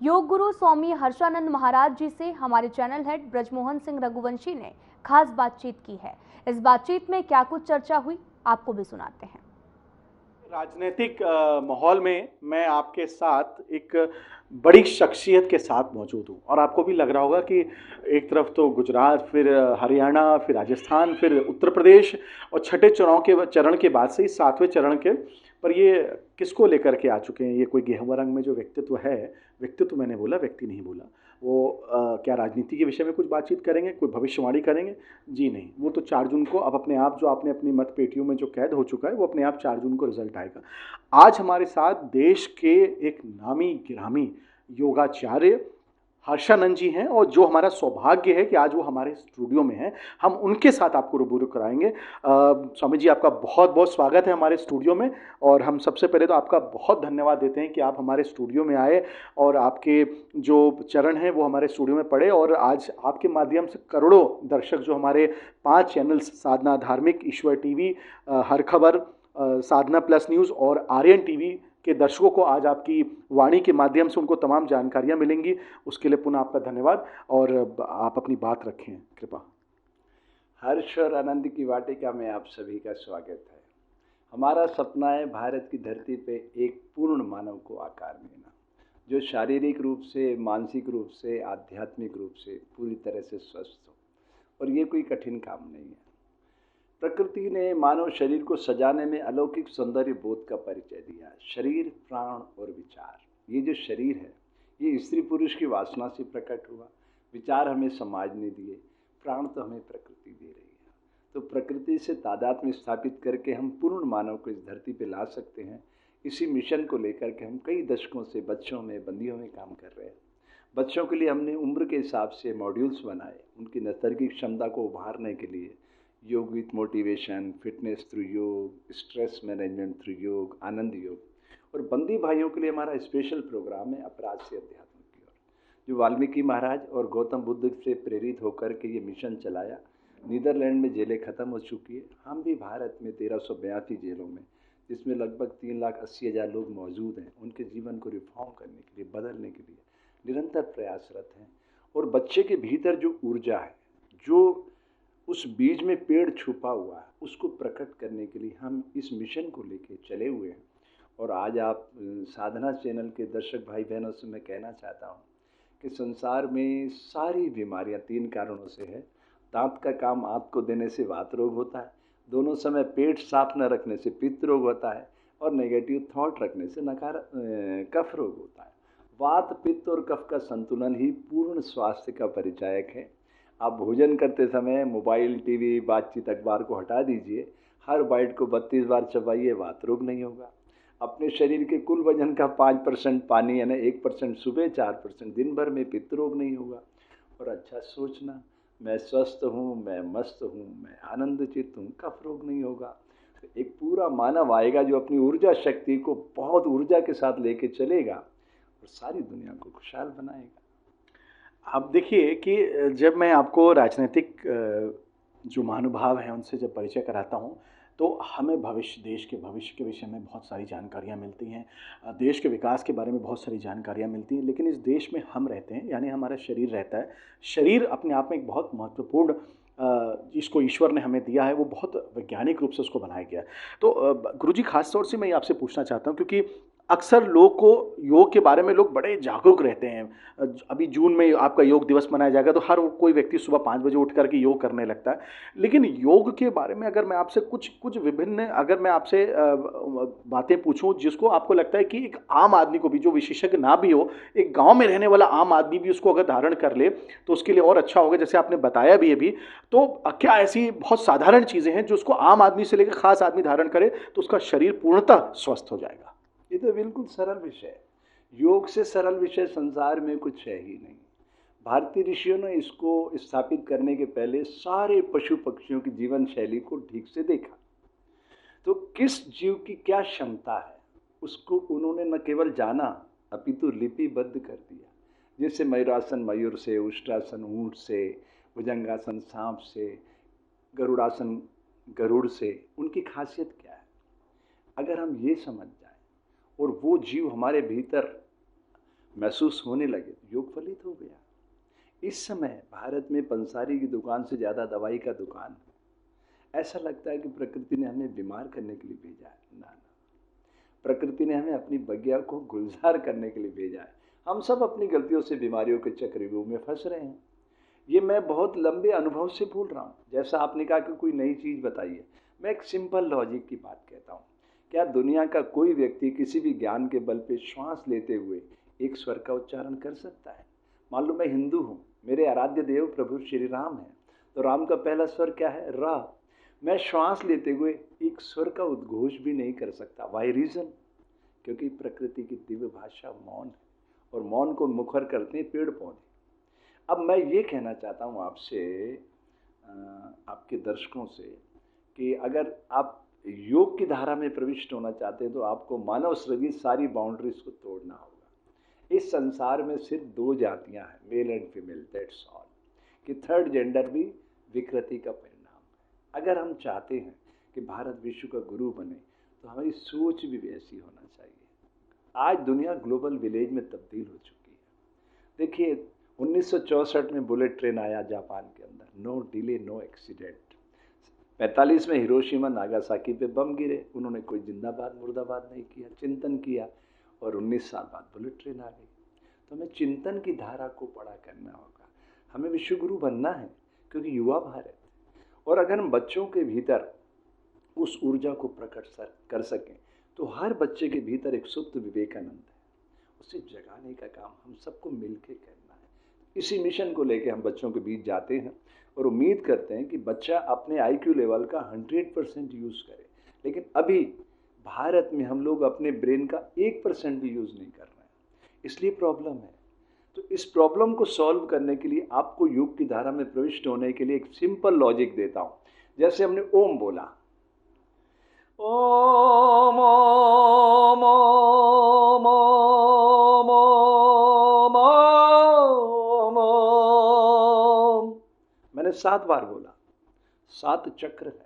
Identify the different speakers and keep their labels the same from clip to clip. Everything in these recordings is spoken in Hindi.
Speaker 1: योग गुरु स्वामी हर्षानंद महाराज जी से हमारे चैनल हेड ब्रजमोहन सिंह रघुवंशी ने खास बातचीत की है। इस बातचीत में क्या कुछ चर्चा हुई, आपको भी सुनाते हैं।
Speaker 2: राजनीतिक माहौल में मैं आपके साथ एक बड़ी शख्सियत के साथ मौजूद हूँ और आपको भी लग रहा होगा कि एक तरफ तो गुजरात, फिर हरियाणा, फिर राजस्थान, फिर उत्तर प्रदेश और छठे चरण के बाद से ही सातवें चरण के पर ये किसको लेकर के आ चुके हैं। ये कोई गेहूं रंग में जो व्यक्तित्व है, व्यक्तित्व मैंने बोला, व्यक्ति नहीं बोला, वो क्या राजनीति के विषय में कुछ बातचीत करेंगे, कोई भविष्यवाणी करेंगे? जी नहीं, वो तो 4 जून को अब अपने आप जो आपने अपनी मत पेटियों में जो कैद हो चुका है वो अपने आप 4 जून को रिजल्ट आएगा। आज हमारे साथ देश के एक नामी गिरामी योगाचार्य हर्षानंद जी हैं और जो हमारा सौभाग्य है कि आज वो हमारे स्टूडियो में हैं। हम उनके साथ आपको रूबरू कराएंगे। स्वामी जी, आपका बहुत बहुत स्वागत है हमारे स्टूडियो में। और हम सबसे पहले तो आपका बहुत धन्यवाद देते हैं कि आप हमारे स्टूडियो में आए और आपके जो चरण हैं वो हमारे स्टूडियो में पड़े और आज आपके माध्यम से करोड़ों दर्शक जो हमारे 5 चैनल्स, साधना धार्मिक, ईश्वर टीवी, हर खबर, साधना प्लस न्यूज़ और आर्यन टीवी के दर्शकों को आज आपकी वाणी के माध्यम से उनको तमाम जानकारियां मिलेंगी। उसके लिए पुनः आपका धन्यवाद और आप अपनी बात रखें कृपा।
Speaker 3: हर्ष और आनंद की वाटिका में आप सभी का स्वागत है। हमारा सपना है भारत की धरती पे एक पूर्ण मानव को आकार देना, जो शारीरिक रूप से, मानसिक रूप से, आध्यात्मिक रूप से पूरी तरह से स्वस्थ हो। और ये कोई कठिन काम नहीं है। प्रकृति ने मानव शरीर को सजाने में अलौकिक सौंदर्य बोध का परिचय दिया। शरीर, प्राण और विचार, ये जो शरीर है ये स्त्री पुरुष की वासना से प्रकट हुआ। विचार हमें समाज ने दिए, प्राण तो हमें प्रकृति दे रही है। तो प्रकृति से तादात्म्य स्थापित करके हम पूर्ण मानव को इस धरती पे ला सकते हैं। इसी मिशन को लेकर के हम कई दशकों से बच्चों में, बंदियों में काम कर रहे हैं। बच्चों के लिए हमने उम्र के हिसाब से मॉड्यूल्स बनाए, उनकी नैसर्गिक क्षमता को उभारने के लिए। योग विथ मोटिवेशन, फिटनेस थ्रू योग, स्ट्रेस मैनेजमेंट थ्रू योग, आनंद योग। और बंदी भाइयों के लिए हमारा स्पेशल प्रोग्राम है अपराध से अध्यात्म की ओर, जो वाल्मीकि महाराज और गौतम बुद्ध से प्रेरित होकर के ये मिशन चलाया। नीदरलैंड में जेलें ख़त्म हो चुकी है। हम भी भारत में 1382 जेलों में, जिसमें लगभग 3,80,000 लोग मौजूद हैं, उनके जीवन को रिफॉर्म करने के लिए, बदलने के लिए निरंतर प्रयासरत हैं। और बच्चे के भीतर जो ऊर्जा है, जो उस बीज में पेड़ छुपा हुआ है, उसको प्रकट करने के लिए हम इस मिशन को लेके चले हुए हैं। और आज आप साधना चैनल के दर्शक भाई बहनों से मैं कहना चाहता हूँ कि संसार में सारी बीमारियाँ 3 कारणों से है। दांत का काम आंत को देने से वात रोग होता है, दोनों समय पेट साफ न रखने से पित्त रोग होता है, और नेगेटिव थॉट रखने से कफ रोग होता है। वात, पित्त और कफ का संतुलन ही पूर्ण स्वास्थ्य का परिचायक है। आप भोजन करते समय मोबाइल, टीवी, बातचीत, अखबार को हटा दीजिए। हर बाइट को 32 बार चबाइए, वात रोग नहीं होगा। अपने शरीर के कुल वजन का 5% पानी, यानी 1% सुबह, 4% दिन भर में, पित्त रोग नहीं होगा। और अच्छा सोचना, मैं स्वस्थ हूँ, मैं मस्त हूँ, मैं आनंदचित हूँ, कफ रोग नहीं होगा। तो एक पूरा मानव आएगा जो अपनी ऊर्जा शक्ति को बहुत ऊर्जा के साथ लेके चलेगा और सारी दुनिया को खुशहाल बनाएगा।
Speaker 2: अब देखिए कि जब मैं आपको राजनीतिक जो महानुभाव हैं उनसे जब परिचय कराता हूँ तो हमें देश के भविष्य के विषय में बहुत सारी जानकारियाँ मिलती हैं, देश के विकास के बारे में बहुत सारी जानकारियाँ मिलती हैं। लेकिन इस देश में हम रहते हैं, यानी हमारा शरीर रहता है। शरीर अपने आप में एक बहुत महत्वपूर्ण, जिसको ईश्वर ने हमें दिया है, वो बहुत वैज्ञानिक रूप से उसको बनाया गया है। तो गुरुजी, खास तौर से मैं ये आपसे पूछना चाहता हूँ क्योंकि अक्सर लोग को योग के बारे में लोग बड़े जागरूक रहते हैं। अभी जून में आपका योग दिवस मनाया जाएगा तो हर कोई व्यक्ति सुबह 5 बजे उठ करके योग करने लगता है। लेकिन योग के बारे में अगर मैं आपसे कुछ विभिन्न, अगर मैं आपसे बातें पूछूं जिसको आपको लगता है कि एक आम आदमी को भी, जो विशेषज्ञ ना भी हो, एक गांव में रहने वाला आम आदमी भी उसको अगर धारण कर ले तो उसके लिए और अच्छा होगा, जैसे आपने बताया भी अभी, तो क्या ऐसी बहुत साधारण चीज़ें हैं जो उसको आम आदमी से लेकर खास आदमी धारण करे तो उसका शरीर पूर्णतः स्वस्थ हो जाएगा?
Speaker 3: ये तो बिल्कुल सरल विषय है। योग से सरल विषय संसार में कुछ है ही नहीं। भारतीय ऋषियों ने इसको स्थापित करने के पहले सारे पशु पक्षियों की जीवन शैली को ठीक से देखा। तो किस जीव की क्या क्षमता है उसको उन्होंने न केवल जाना अपितु लिपिबद्ध कर दिया। जैसे मयूरासन मयूर से, उष्ट्रासन ऊंट से, भुजंगासन सांप से, गरुड़ासन गरुड़ से, उनकी खासियत क्या है। अगर हम ये समझ जाए और वो जीव हमारे भीतर महसूस होने लगे तो योग फलित हो गया। इस समय भारत में पंसारी की दुकान से ज़्यादा दवाई का दुकान है। ऐसा लगता है कि प्रकृति ने हमें बीमार करने के लिए भेजा है। ना ना, प्रकृति ने हमें अपनी बगिया को गुलजार करने के लिए भेजा है। हम सब अपनी गलतियों से बीमारियों के चक्रव्यूह में फंस रहे हैं। ये मैं बहुत लंबे अनुभव से बोल रहा हूँ। जैसा आपने कहा कि कोई नई चीज़ बताइए, मैं एक सिंपल लॉजिक की बात कहता हूँ। क्या दुनिया का कोई व्यक्ति किसी भी ज्ञान के बल पे श्वास लेते हुए एक स्वर का उच्चारण कर सकता है? मान लो मैं हिंदू हूँ, मेरे आराध्य देव प्रभु श्री राम है, तो राम का पहला स्वर क्या है? रा। मैं श्वास लेते हुए एक स्वर का उद्घोष भी नहीं कर सकता। Why reason? क्योंकि प्रकृति की दिव्य भाषा मौन है, और मौन को मुखर करते हैं पेड़ पौधे। अब मैं ये कहना चाहता हूँ आपसे, आपके दर्शकों से, कि अगर आप योग की धारा में प्रविष्ट होना चाहते हैं तो आपको मानव सृजित सारी बाउंड्रीज को तोड़ना होगा। इस संसार में सिर्फ दो जातियां हैं, male and female, that's all. कि थर्ड जेंडर भी विकृति का परिणाम है। अगर हम चाहते हैं कि भारत विश्व का गुरु बने तो हमारी सोच भी वैसी होना चाहिए। आज दुनिया ग्लोबल विलेज में तब्दील हो चुकी है। देखिए 1964 में बुलेट ट्रेन आया जापान के अंदर, नो डिले नो एक्सीडेंट। 45 में हिरोशिमा नागासाकी पे बम गिरे, उन्होंने कोई जिंदाबाद मुर्दाबाद नहीं किया, चिंतन किया, और 19 साल बाद बुलेट ट्रेन आ गई। तो हमें चिंतन की धारा को बड़ा करना होगा। हमें विश्वगुरु बनना है, क्योंकि युवा भारत है। और अगर हम बच्चों के भीतर उस ऊर्जा को प्रकट कर सकें तो हर बच्चे के भीतर एक सुप्त विवेकानंद है, उसे जगाने का काम हम सबको मिलकर करना है। इसी मिशन को लेकर हम बच्चों के बीच जाते हैं और उम्मीद करते हैं कि बच्चा अपने IQ लेवल का 100% यूज़ करे। लेकिन अभी भारत में हम लोग अपने ब्रेन का 1% भी यूज़ नहीं कर रहे हैं, इसलिए प्रॉब्लम है। तो इस प्रॉब्लम को सॉल्व करने के लिए आपको योग की धारा में प्रविष्ट होने के लिए एक सिंपल लॉजिक देता हूँ। जैसे हमने ओम बोला, ओम ओम ओम ओम ओम ओम ओम, मैंने 7 बार बोला। 7 चक्र है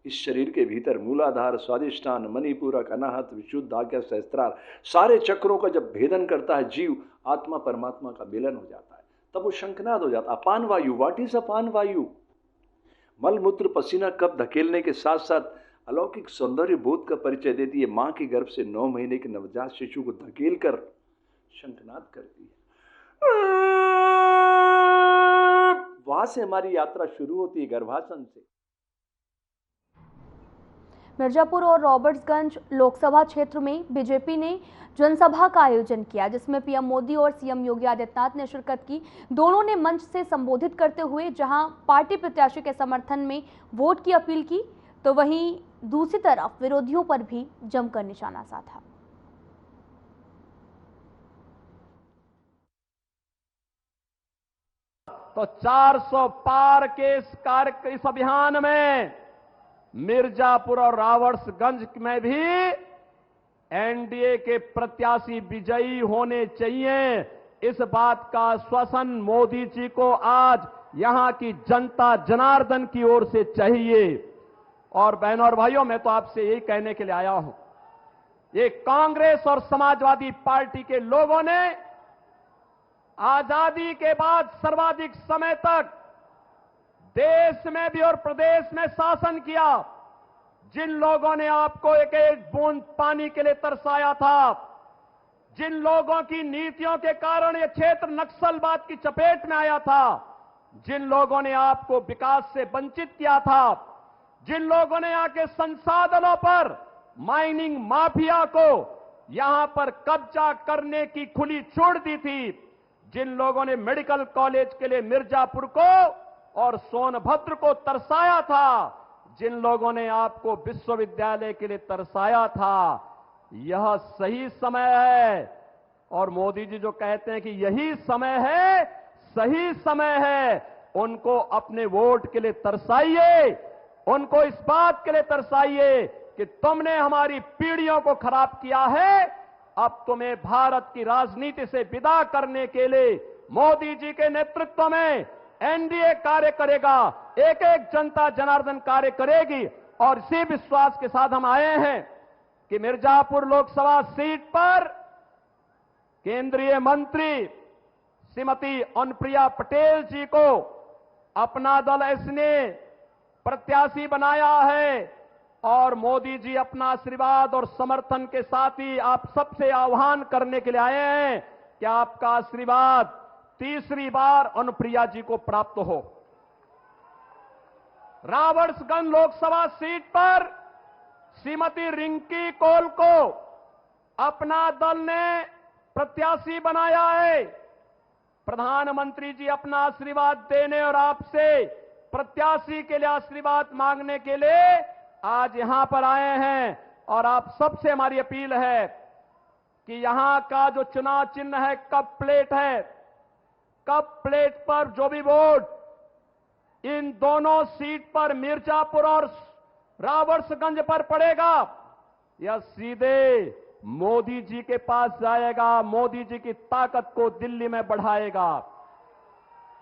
Speaker 3: इस शरीर के भीतर, मूलाधार, स्वादिष्ठान, मणिपूरक, अनाहत, विशुद्ध, आज्ञा, सहस्त्रार। सारे चक्रों का जब भेदन करता है जीव, आत्मा परमात्मा का मिलन हो जाता है, तब वो शंखनाद हो जाता है। अपान वायु, व्हाट इज अपान वायु? मल मूत्र पसीना कब धकेलने के साथ साथ अलौकिक सौंदर्य बोध का परिचय देती है। मां के गर्भ से 9 महीने के नवजात शिशु को धकेल कर शंखनाद करती है। वहां से हमारी यात्रा शुरू होती है, गर्भासन से।
Speaker 1: मिर्जापुर और रॉबर्ट्सगंज लोकसभा क्षेत्र में बीजेपी ने जनसभा का आयोजन किया, जिसमें पीएम मोदी और सीएम योगी आदित्यनाथ ने शिरकत की। दोनों ने मंच से संबोधित करते हुए जहां पार्टी प्रत्याशी के समर्थन में वोट की अपील की, तो वहीं दूसरी तरफ विरोधियों पर भी जमकर निशाना साधा।
Speaker 4: तो 400 पार के इस अभियान में मिर्जापुर और रावर्ट्सगंज में भी एनडीए के प्रत्याशी विजयी होने चाहिए। इस बात का आश्वासन मोदी जी को आज यहां की जनता जनार्दन की ओर से चाहिए। और बहनों और भाइयों, मैं तो आपसे यही कहने के लिए आया हूं, ये कांग्रेस और समाजवादी पार्टी के लोगों ने आजादी के बाद सर्वाधिक समय तक देश में भी और प्रदेश में शासन किया। जिन लोगों ने आपको एक एक बूंद पानी के लिए तरसाया था, जिन लोगों की नीतियों के कारण यह क्षेत्र नक्सलवाद की चपेट में आया था, जिन लोगों ने आपको विकास से वंचित किया था, जिन लोगों ने यहाँ के संसाधनों पर माइनिंग माफिया को यहां पर कब्जा करने की खुली छूट दी थी, जिन लोगों ने मेडिकल कॉलेज के लिए मिर्जापुर को और सोनभद्र को तरसाया था, जिन लोगों ने आपको विश्वविद्यालय के लिए तरसाया था, यह सही समय है। और मोदी जी जो कहते हैं कि यही समय है, सही समय है, उनको अपने वोट के लिए तरसाइए, उनको इस बात के लिए तरसाइए कि तुमने हमारी पीढ़ियों को खराब किया है, अब तुम्हें भारत की राजनीति से विदा करने के लिए मोदी जी के नेतृत्व में एनडीए कार्य करेगा, एक एक जनता जनार्दन कार्य करेगी। और इसी विश्वास के साथ हम आए हैं कि मिर्जापुर लोकसभा सीट पर केंद्रीय मंत्री श्रीमती अनुप्रिया पटेल जी को अपना दल इसने प्रत्याशी बनाया है और मोदी जी अपना आशीर्वाद और समर्थन के साथ ही आप सबसे आह्वान करने के लिए आए हैं कि आपका आशीर्वाद तीसरी बार अनुप्रिया जी को प्राप्त हो। राबर्ट्सगंज लोकसभा सीट पर श्रीमती रिंकी कौल को अपना दल ने प्रत्याशी बनाया है। प्रधानमंत्री जी अपना आशीर्वाद देने और आपसे प्रत्याशी के लिए आशीर्वाद मांगने के लिए आज यहां पर आए हैं और आप सबसे हमारी अपील है कि यहां का जो चुनाव चिन्ह है कप प्लेट है, कप प्लेट पर जो भी वोट इन दोनों सीट पर मिर्जापुर और राबर्ट्सगंज पर पड़ेगा, यह सीधे मोदी जी के पास जाएगा, मोदी जी की ताकत को दिल्ली में बढ़ाएगा।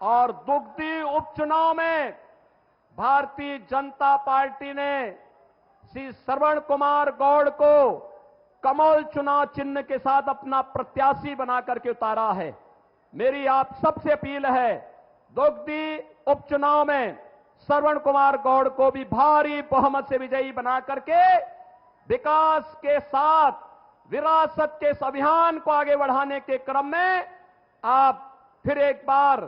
Speaker 4: और दुगदी उपचुनाव में भारतीय जनता पार्टी ने श्री श्रवण कुमार गौड़ को कमल चुनाव चिन्ह के साथ अपना प्रत्याशी बना करके उतारा है। मेरी आप सबसे अपील है, दुगदी उपचुनाव में श्रवण कुमार गौड़ को भी भारी बहुमत से विजयी बना करके विकास के साथ विरासत के इस अभियान को आगे बढ़ाने के क्रम में आप फिर एक बार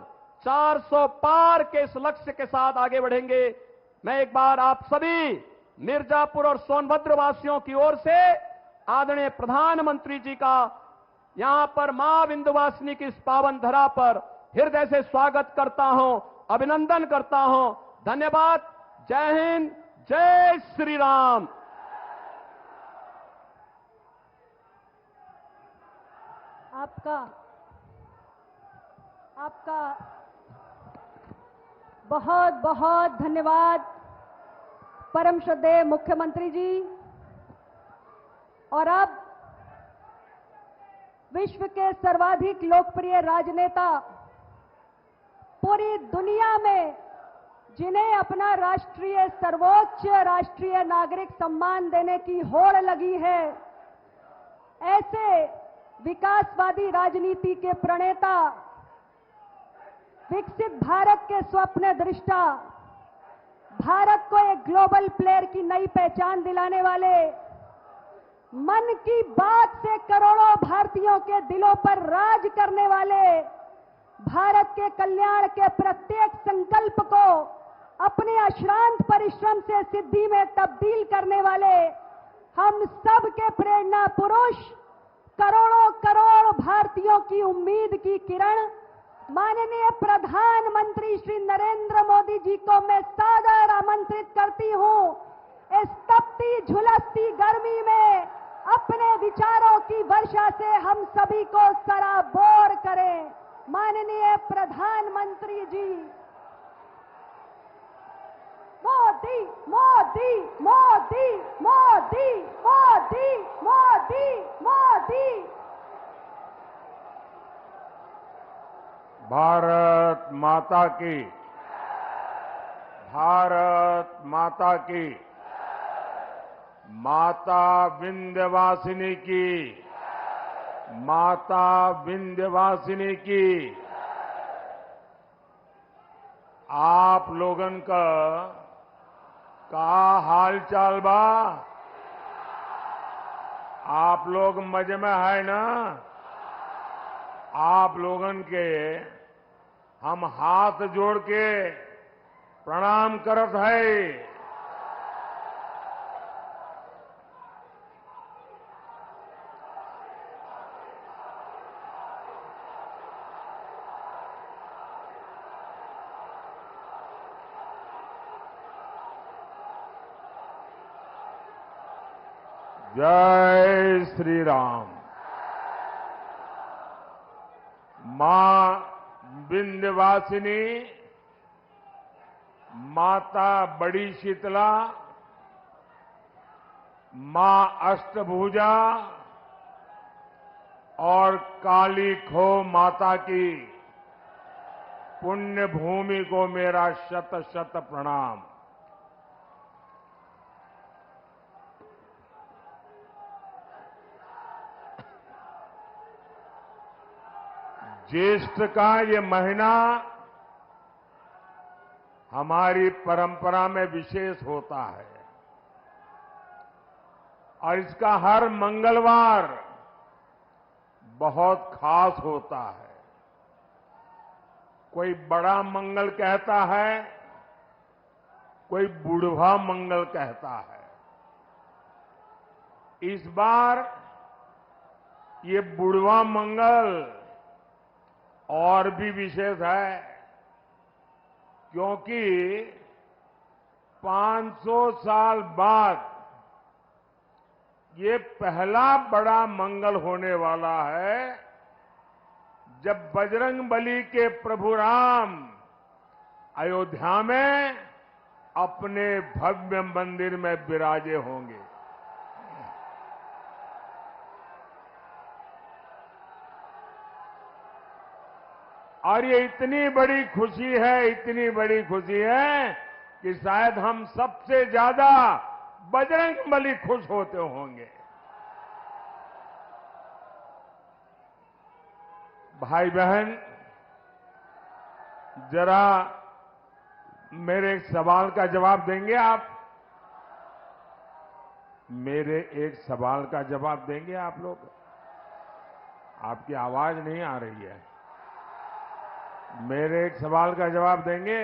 Speaker 4: 400 पार के इस लक्ष्य के साथ आगे बढ़ेंगे। मैं एक बार आप सभी मिर्जापुर और सोनभद्र वासियों की ओर से आदरणीय प्रधानमंत्री जी का यहां पर मां विंध्यवासिनी की इस पावन धरा पर हृदय से स्वागत करता हूं, अभिनंदन करता हूं। धन्यवाद। जय हिंद, जय श्री राम।
Speaker 5: आपका बहुत बहुत धन्यवाद परम श्रद्धेय मुख्यमंत्री जी। और अब विश्व के सर्वाधिक लोकप्रिय राजनेता, पूरी दुनिया में जिन्हें अपना राष्ट्रीय सर्वोच्च राष्ट्रीय नागरिक सम्मान देने की होड़ लगी है, ऐसे विकासवादी राजनीति के प्रणेता, विकसित भारत के स्वप्न दृष्टा, भारत को एक ग्लोबल प्लेयर की नई पहचान दिलाने वाले, मन की बात से करोड़ों भारतीयों के दिलों पर राज करने वाले, भारत के कल्याण के प्रत्येक संकल्प को अपने अश्रांत परिश्रम से सिद्धि में तब्दील करने वाले हम सब के प्रेरणा पुरुष, करोड़ों करोड़ भारतीयों की उम्मीद की किरण, माननीय प्रधानमंत्री श्री नरेंद्र मोदी जी को मैं सादर आमंत्रित करती हूं, इस तपती झुलसती गर्मी में अपने विचारों की वर्षा से हम सभी को सराबोर करें। माननीय प्रधानमंत्री जी। मोदी मोदी मोदी मोदी मोदी मोदी मोदी।
Speaker 6: भारत माता की, भारत माता की, माता विंध्यवासिनी की, माता विंध्यवासिनी की। आप लोगन का हाल चाल बा? आप लोग मजे में है ना? आप लोगन के हम हाथ जोड़ के प्रणाम करत है। जय श्री राम। मां विंध्यवासिनी, माता बड़ी शीतला, मां अष्टभुजा और काली खो माता की पुण्य भूमि को मेरा शत शत प्रणाम। ज्येष्ठ का ये महीना हमारी परंपरा में विशेष होता है और इसका हर मंगलवार बहुत खास होता है। कोई बड़ा मंगल कहता है, कोई बुढ़वा मंगल कहता है। इस बार ये बुढ़वा मंगल और भी विशेष है क्योंकि 500 साल बाद ये पहला बड़ा मंगल होने वाला है जब बजरंगबली के प्रभु राम अयोध्या में अपने भव्य मंदिर में विराजे होंगे। और ये इतनी बड़ी खुशी है, इतनी बड़ी खुशी है कि शायद हम सबसे ज्यादा बजरंगबली खुश होते होंगे। भाई बहन, जरा मेरे एक सवाल का जवाब देंगे आप? मेरे एक सवाल का जवाब देंगे आप लोग? आपकी आवाज नहीं आ रही है। मेरे एक सवाल का जवाब देंगे?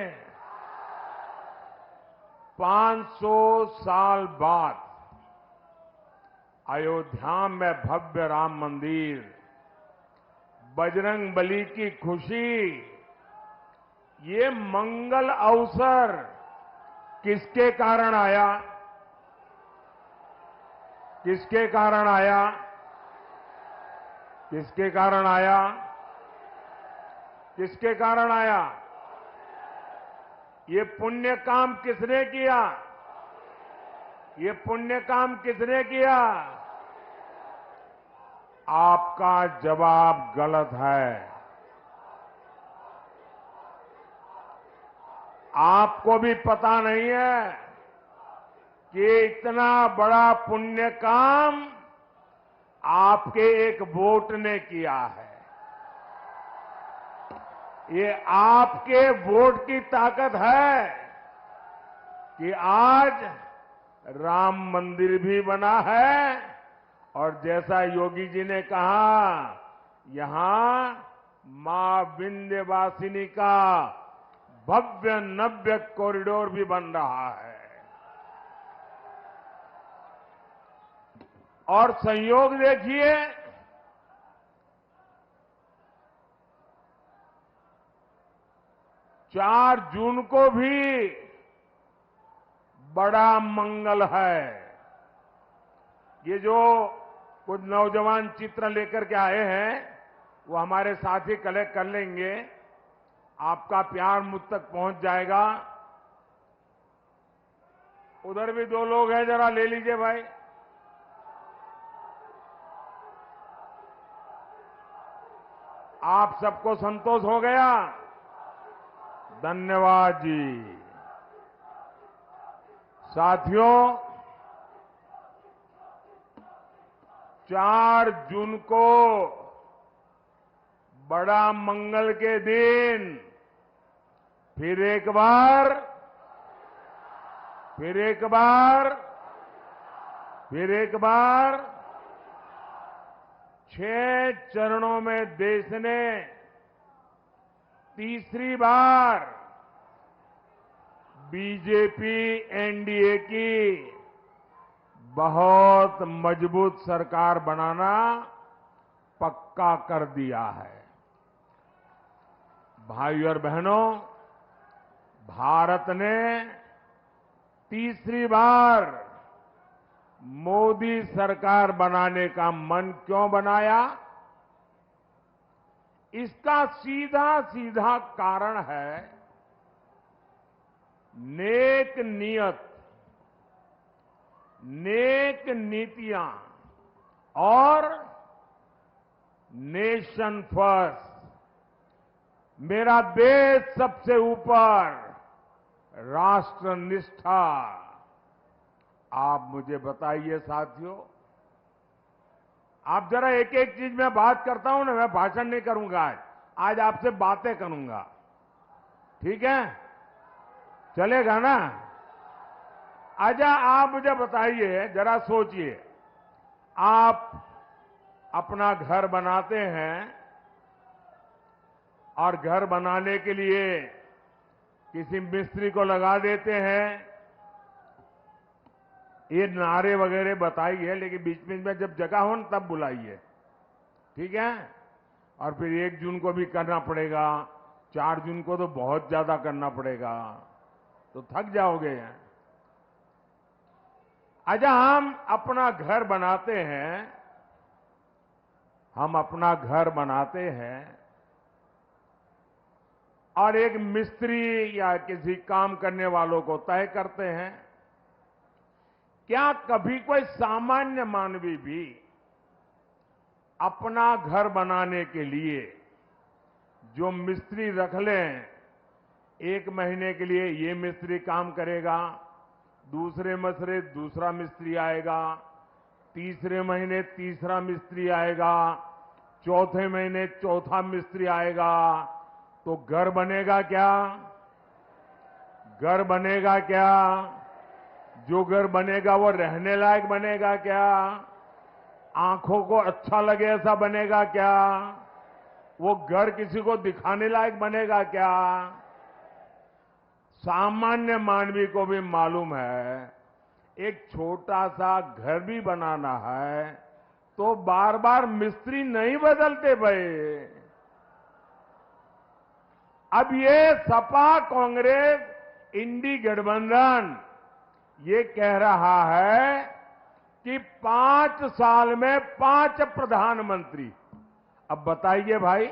Speaker 6: 500 साल बाद अयोध्या में भव्य राम मंदिर, बजरंगबली की खुशी, ये मंगल अवसर किसके कारण आया? किसके कारण आया? किसके कारण आया? किसके कारण आया? ये पुण्य काम किसने किया? ये पुण्य काम किसने किया? आपका जवाब गलत है। आपको भी पता नहीं है कि इतना बड़ा पुण्य काम आपके एक वोट ने किया है। ये आपके वोट की ताकत है कि आज राम मंदिर भी बना है और जैसा योगी जी ने कहा, यहां मां विंध्यवासिनी का भव्य नव्य कॉरिडोर भी बन रहा है। और संयोग देखिए, चार जून को भी बड़ा मंगल है। ये जो कुछ नौजवान चित्र लेकर के आए हैं वो हमारे साथी कलेक्ट कर लेंगे, आपका प्यार मुझ तक पहुंच जाएगा। उधर भी दो लोग हैं, जरा ले लीजिए भाई। आप सबको संतोष हो गया? धन्यवाद जी। साथियों, 4 जून को बड़ा मंगल के दिन फिर एक बार 6 चरणों में देश ने तीसरी बार बीजेपी एनडीए की बहुत मजबूत सरकार बनाना पक्का कर दिया है। भाई और बहनों, भारत ने तीसरी बार मोदी सरकार बनाने का मन क्यों बनाया? इसका सीधा सीधा कारण है नेक नियत, नेक नीतियां और नेशन फर्स्ट, मेरा देश सबसे ऊपर, राष्ट्र निष्ठा। आप मुझे बताइए साथियों, आप जरा एक एक चीज में बात करता हूं ना, मैं भाषण नहीं करूंगा आज, आज आपसे बातें करूंगा, ठीक है? चलेगा ना? अच्छा, आप मुझे बताइए, जरा सोचिए, आप अपना घर बनाते हैं और घर बनाने के लिए किसी मिस्त्री को लगा देते हैं। ये नारे वगैरह बताइए, लेकिन बीच में जब जगह हो ना तब बुलाइए, ठीक है? और फिर 1 जून को भी करना पड़ेगा, 4 जून को तो बहुत ज्यादा करना पड़ेगा, तो थक जाओगे। अच्छा, हम अपना घर बनाते हैं, हम अपना घर बनाते हैं और एक मिस्त्री या किसी काम करने वालों को तय करते हैं। क्या कभी कोई सामान्य मानवी भी अपना घर बनाने के लिए जो मिस्त्री रख लें, 1 महीने के लिए ये मिस्त्री काम करेगा, दूसरे महीने दूसरा मिस्त्री आएगा, तीसरे महीने तीसरा मिस्त्री आएगा, चौथे महीने चौथा मिस्त्री आएगा, तो घर बनेगा क्या? घर बनेगा क्या? जो घर बनेगा वो रहने लायक बनेगा क्या? आंखों को अच्छा लगे ऐसा बनेगा क्या? वो घर किसी को दिखाने लायक बनेगा क्या? सामान्य मानवी को भी मालूम है, एक छोटा सा घर भी बनाना है तो बार बार मिस्त्री नहीं बदलते भाई। अब ये सपा कांग्रेस इंडी गठबंधन ये कह रहा है कि 5 साल में 5 प्रधानमंत्री। अब बताइए भाई,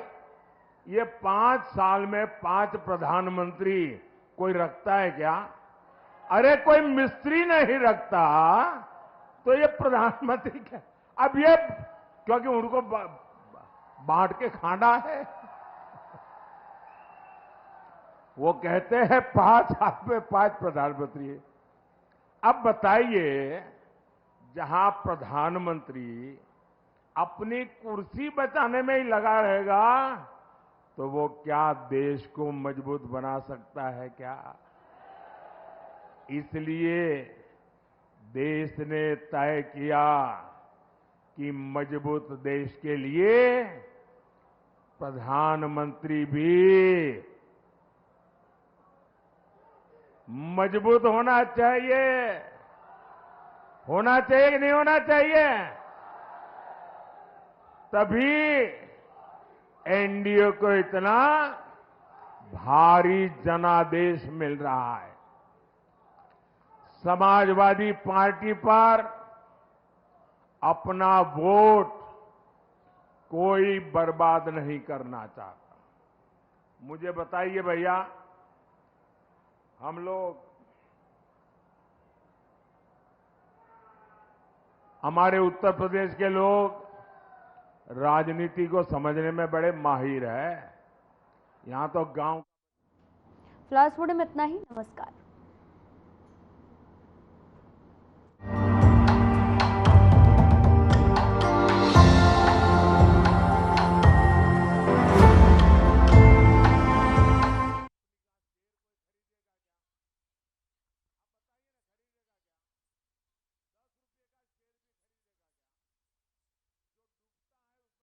Speaker 6: ये 5 साल में 5 प्रधानमंत्री कोई रखता है क्या? अरे कोई मिस्त्री नहीं रखता तो ये प्रधानमंत्री क्या? अब ये क्योंकि उनको बांट के खाना है, वो कहते हैं 5 साल में 5 प्रधानमंत्री। अब बताइए, जहां प्रधानमंत्री अपनी कुर्सी बचाने में ही लगा रहेगा तो वो क्या देश को मजबूत बना सकता है क्या? इसलिए देश ने तय किया कि मजबूत देश के लिए प्रधानमंत्री भी मजबूत होना चाहिए। होना चाहिए कि नहीं होना चाहिए? तभी एनडीए को इतना भारी जनादेश मिल रहा है। समाजवादी पार्टी पर अपना वोट कोई बर्बाद नहीं करना चाहता। मुझे बताइए भैया, हम लोग, हमारे उत्तर प्रदेश के लोग राजनीति को समझने में बड़े माहिर हैं। यहां तो गांव।
Speaker 1: फ्लैश में इतना ही। नमस्कार।